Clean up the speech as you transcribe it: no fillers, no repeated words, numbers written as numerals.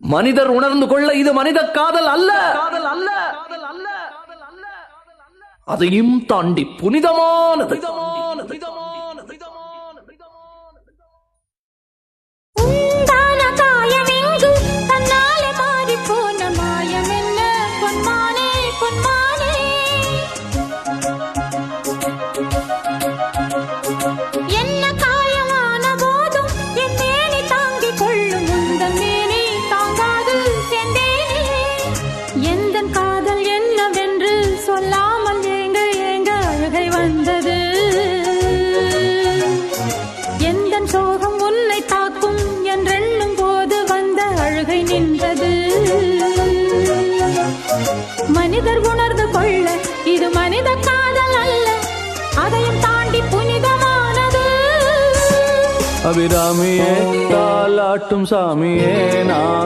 மனிதர் உணர்ந்து கொள்ள இது மனித காதல் அல்ல, அதையும் தாண்டி புனிதமானது. சோகம் உன்னை தாக்கும் என்றெண்ணும் போது வந்த அழுகை நின்றது. மனிதர் உணர்ந்து கொள்ள இது மனித காதல் அல்ல, அதையும் தாண்டி புனிதமானது. அபிராமியே தாலாட்டும் சாமியே நான்